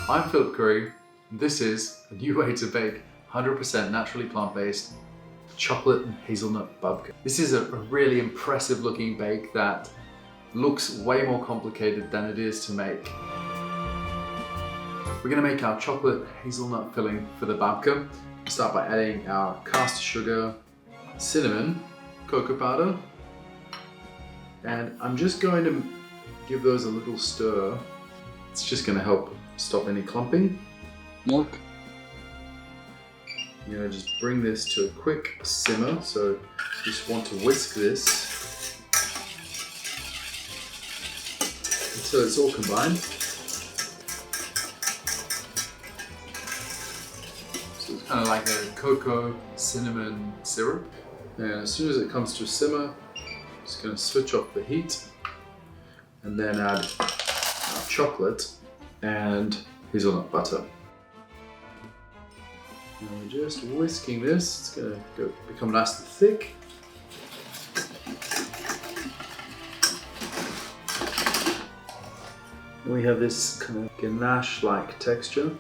I'm Philip Curry, and this is a new way to bake 100% naturally plant-based chocolate and hazelnut babka. This is a really impressive looking bake that looks way more complicated than it is to make. We're going to make our chocolate hazelnut filling for the babka. Start by adding our caster sugar, cinnamon, cocoa powder, and I'm just going to give those a little stir. It's just going to help stop any clumping. Milk. I'm going to just bring this to a quick simmer, so you just want to whisk this until it's all combined. So it's kind of like a cocoa cinnamon syrup. And as soon as it comes to a simmer, I'm just going to switch off the heat and then add our chocolate and hazelnut butter. And we're just whisking this. It's going to become nice and thick. And we have this kind of ganache-like texture.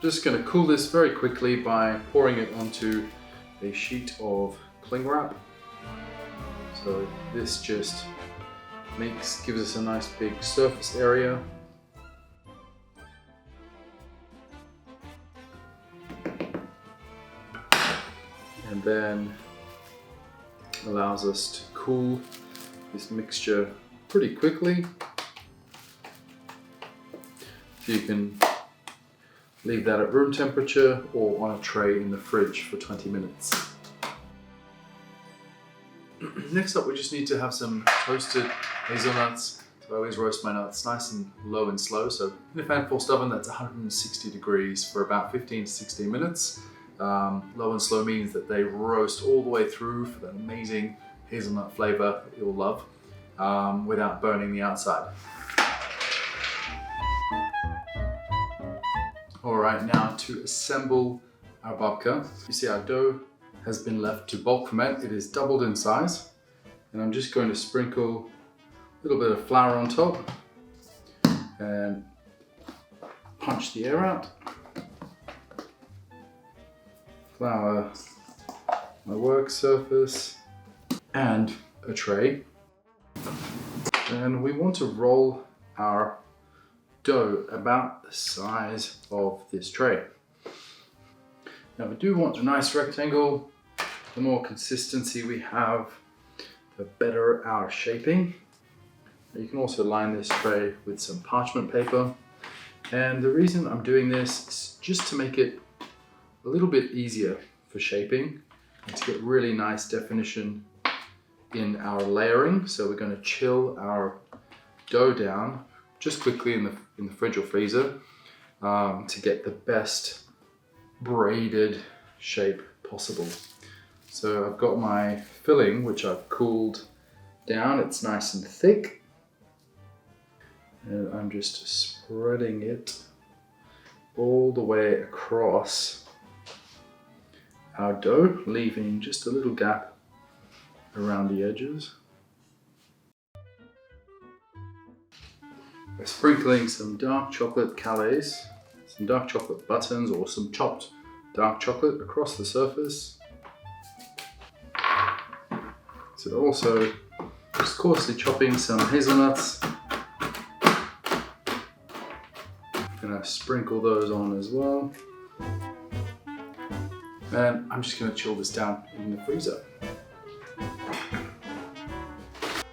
Just going to cool this very quickly by pouring it onto a sheet of cling wrap. So this just gives us a nice big surface area. And then allows us to cool this mixture pretty quickly. So you can leave that at room temperature or on a tray in the fridge for 20 minutes. Next up, we just need to have some toasted hazelnuts. So I always roast my nuts nice and low and slow. So in a fan-forced oven that's 160 degrees for about 15 to 16 minutes. Low and slow means that they roast all the way through for that amazing hazelnut flavor that you'll love without burning the outside. Alright, now to assemble our babka. You see our dough has been left to bulk ferment. It is doubled in size. And I'm just going to sprinkle a little bit of flour on top and punch the air out. Flour my work surface and a tray. And we want to roll our dough about the size of this tray. Now we do want a nice rectangle. The more consistency we have, the better our shaping. You can also line this tray with some parchment paper. And the reason I'm doing this is just to make it a little bit easier for shaping and to get really nice definition in our layering. So we're going to chill our dough down just quickly in the fridge or freezer to get the best braided shape possible. So I've got my filling, which I've cooled down. It's nice and thick. And I'm just spreading it all the way across our dough, leaving just a little gap around the edges. We're sprinkling some dark chocolate calaze, some dark chocolate buttons, or some chopped dark chocolate across the surface. So also just coarsely chopping some hazelnuts. I'm gonna sprinkle those on as well. And I'm just going to chill this down in the freezer.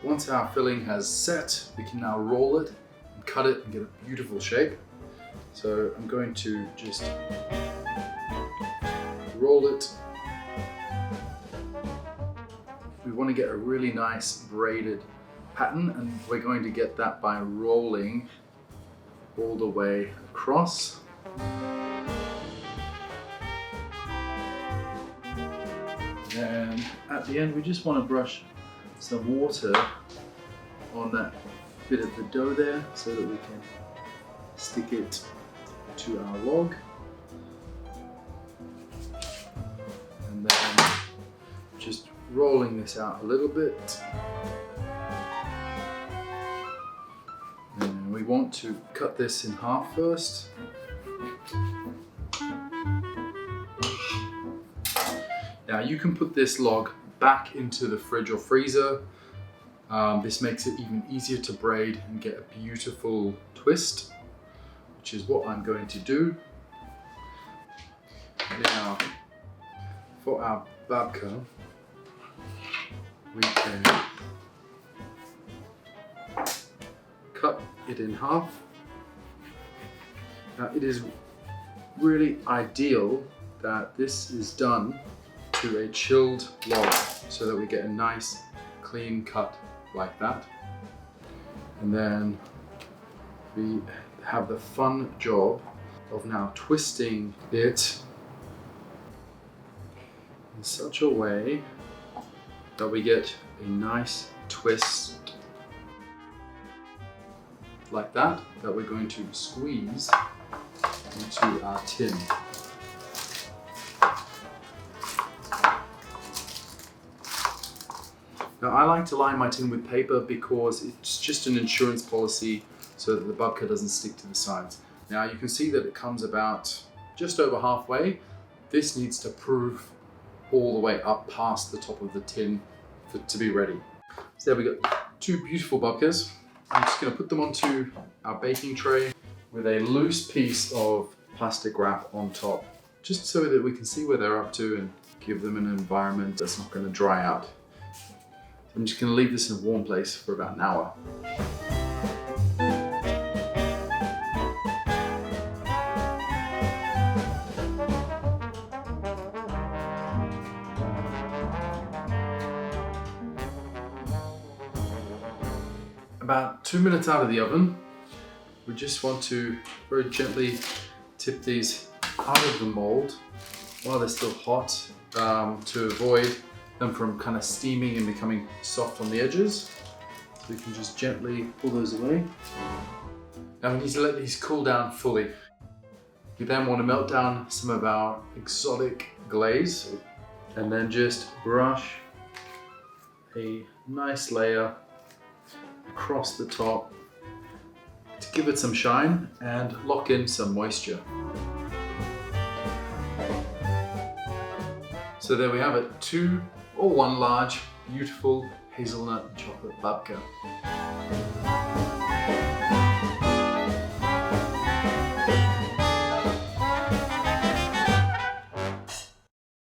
Once our filling has set, we can now roll it and cut it and get a beautiful shape. So I'm going to just roll it. We want to get a really nice braided pattern, and we're going to get that by rolling all the way across. And at the end, we just want to brush some water on that bit of the dough there so that we can stick it to our log. And then just rolling this out a little bit. And we want to cut this in half first. Now you can put this log back into the fridge or freezer. This makes it even easier to braid and get a beautiful twist, which is what I'm going to do. Now, for our babka, we can cut it in half. Now it is really ideal that this is done to a chilled log so that we get a nice clean cut like that. And then we have the fun job of now twisting it in such a way that we get a nice twist like that we're going to squeeze into our tin. Now I like to line my tin with paper because it's just an insurance policy so that the babka doesn't stick to the sides. Now you can see that it comes about just over halfway. This needs to proof all the way up past the top of the tin to be ready. So there we go, two beautiful babkas. I'm just going to put them onto our baking tray with a loose piece of plastic wrap on top, just so that we can see where they're up to and give them an environment that's not going to dry out. I'm just going to leave this in a warm place for about an hour. About 2 minutes out of the oven, we just want to very gently tip these out of the mold while they're still hot to avoid them from kind of steaming and becoming soft on the edges. So we can just gently pull those away. Now we need to let these cool down fully. We then want to melt down some of our exotic glaze and then just brush a nice layer across the top to give it some shine and lock in some moisture. So there we have it, 2 or 1 large, beautiful hazelnut chocolate babka.